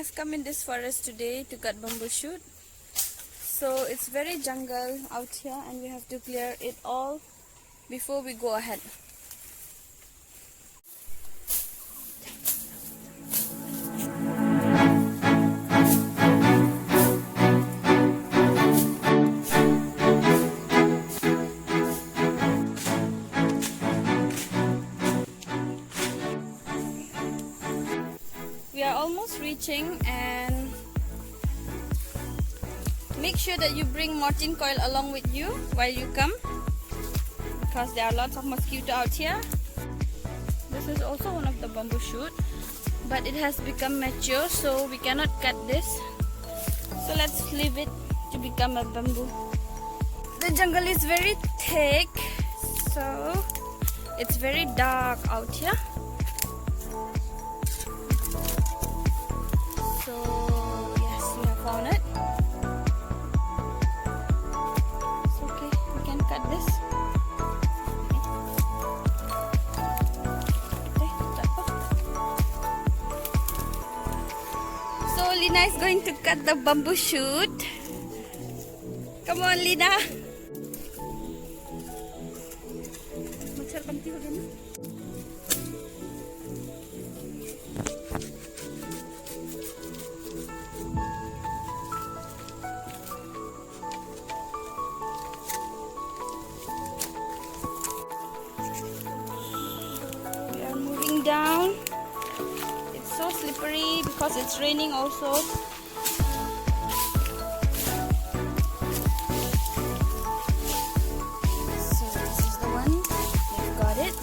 has come in this forest today to cut bamboo shoot. So it's very jungle out here and we have to clear it all before we go ahead. We are almost reaching, and make sure that you bring Mortin coil along with you while you come, because there are lots of mosquito out here. This is also one of the bamboo shoot, but it has become mature, so we cannot cut this. So let's leave it to become a bamboo. The jungle is very thick, so it's very dark out here. So yes, we have found it. It's okay, we can cut this. So Lina is going to cut the bamboo shoot. Come on, Lina. We are moving down. It's so slippery because it's raining also. So this is the one. We've got it.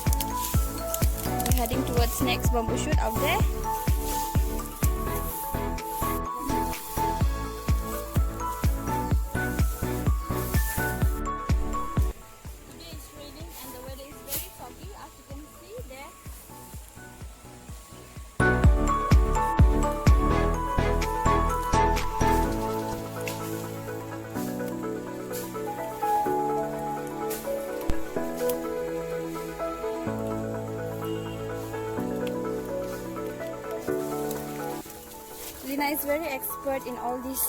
We're heading towards next bamboo shoot out there. Today it's raining and the weather is very foggy, as you can see there. Lina is very expert in all this.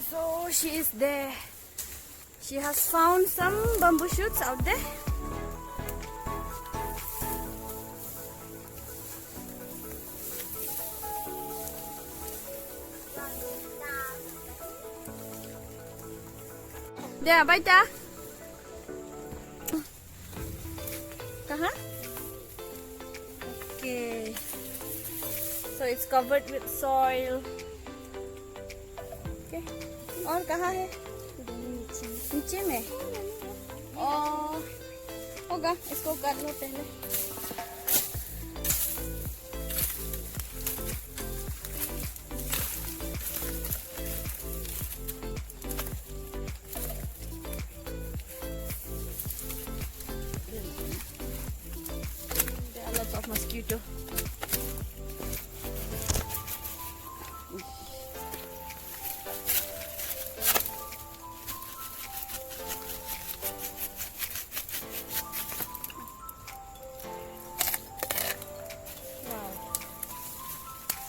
So she is there. She has found some bamboo shoots out there. There, baita. Kaha? Okay. So it's covered with soil. Okay. और कहाँ है? नीचे में. और होगा. इसको कर लो पहले. There are lots of mosquito.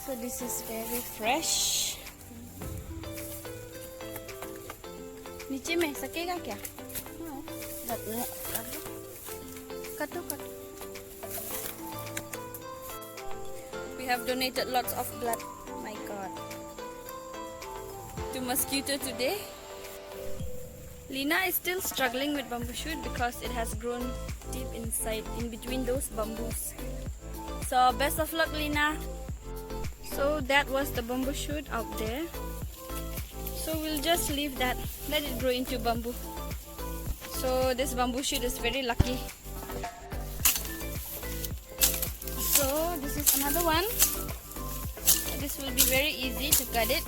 So this is very fresh. नीचे में सकेगा क्या? काटो काटो. We have donated lots of blood. My God. To mosquito today. Lina is still struggling with bamboo shoot because it has grown deep inside, in between those bamboos. So best of luck, Lina. So that was the bamboo shoot out there. So we'll just leave that, let it grow into bamboo. So this bamboo shoot is very lucky. So this is another one. This will be very easy to cut it.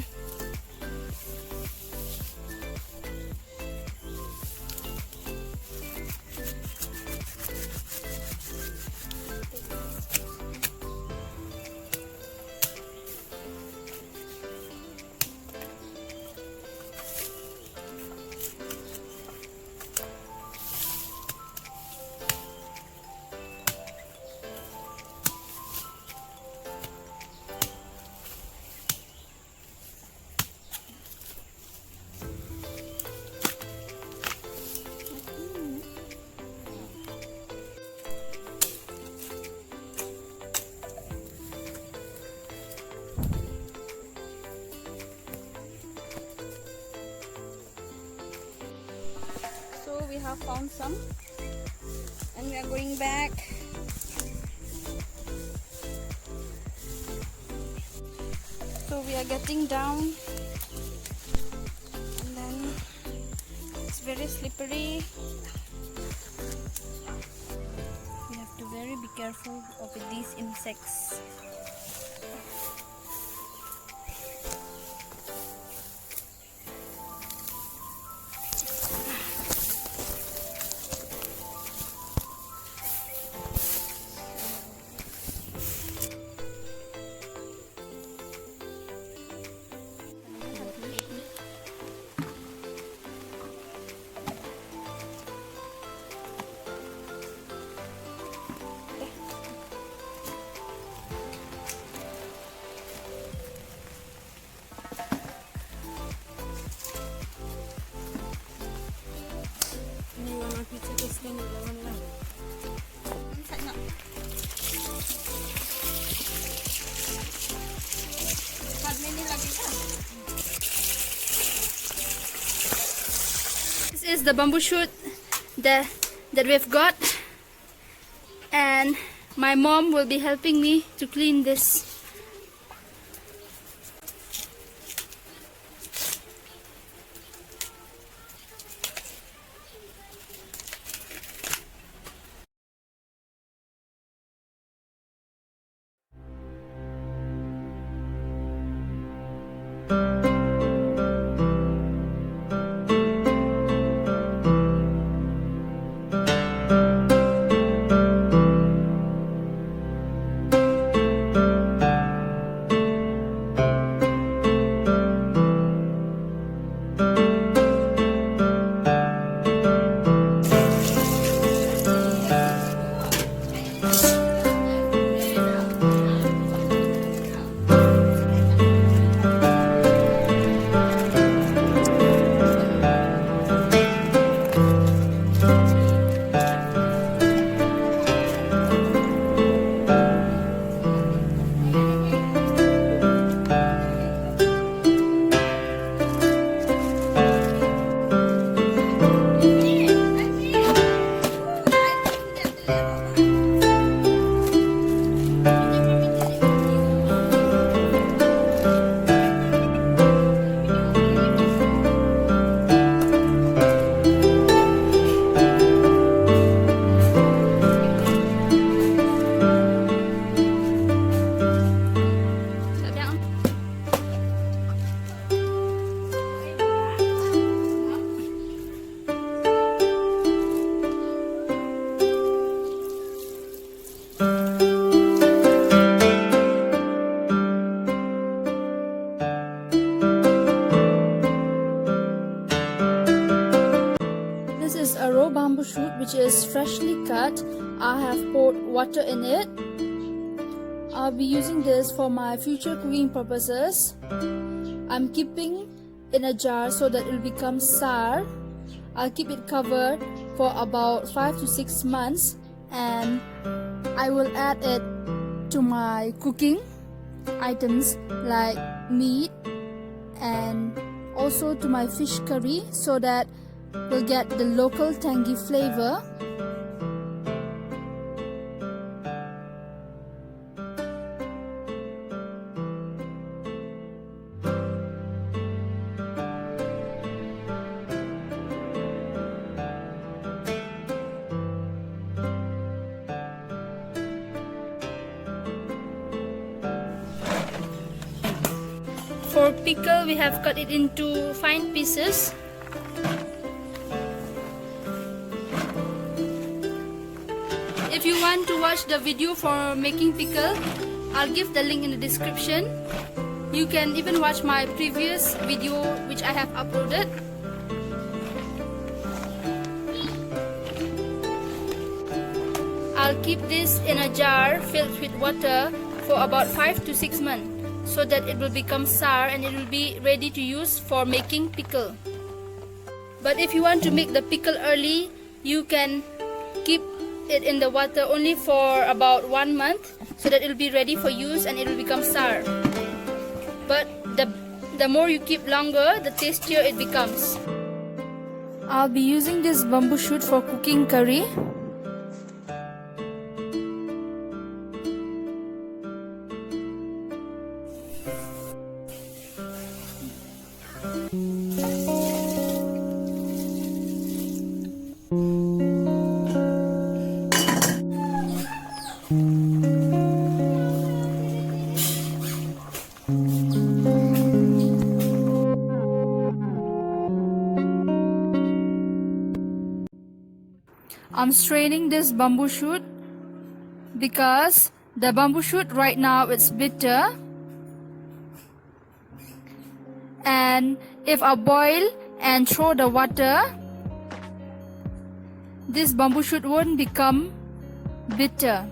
found some, and we are going back. So we are getting down, and then it's very slippery. We have to very be careful with these insects. This is the bamboo shoot that we've got, and my mom will be helping me to clean this. Bamboo shoot which is freshly cut. I have poured water in it. I'll be using this for my future cooking purposes. I'm keeping in a jar so that it will become sour. I'll keep it covered for about 5 to 6 months, and I will add it to my cooking items like meat and also to my fish curry so that we'll get the local tangy flavor. For pickle, we have cut it into fine pieces. If you want to watch the video for making pickle, I'll give the link in the description. You can even watch my previous video which I have uploaded. I'll keep this in a jar filled with water for about 5 to 6 months so that it will become sour and it will be ready to use for making pickle. But if you want to make the pickle early, you can keep it in the water only for about 1 month so that it will be ready for use and it will become sour. But the more you keep longer, the tastier it becomes. I'll be using this bamboo shoot for cooking curry. I'm straining this bamboo shoot because the bamboo shoot right now it's bitter, and if I boil and throw the water, this bamboo shoot won't become bitter.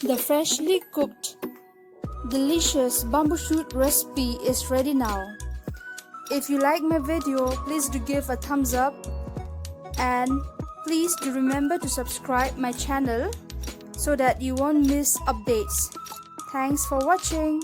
The freshly cooked, delicious bamboo shoot recipe is ready now. If you like my video, please do give a thumbs up, and please do remember to subscribe my channel so that you won't miss updates. Thanks for watching.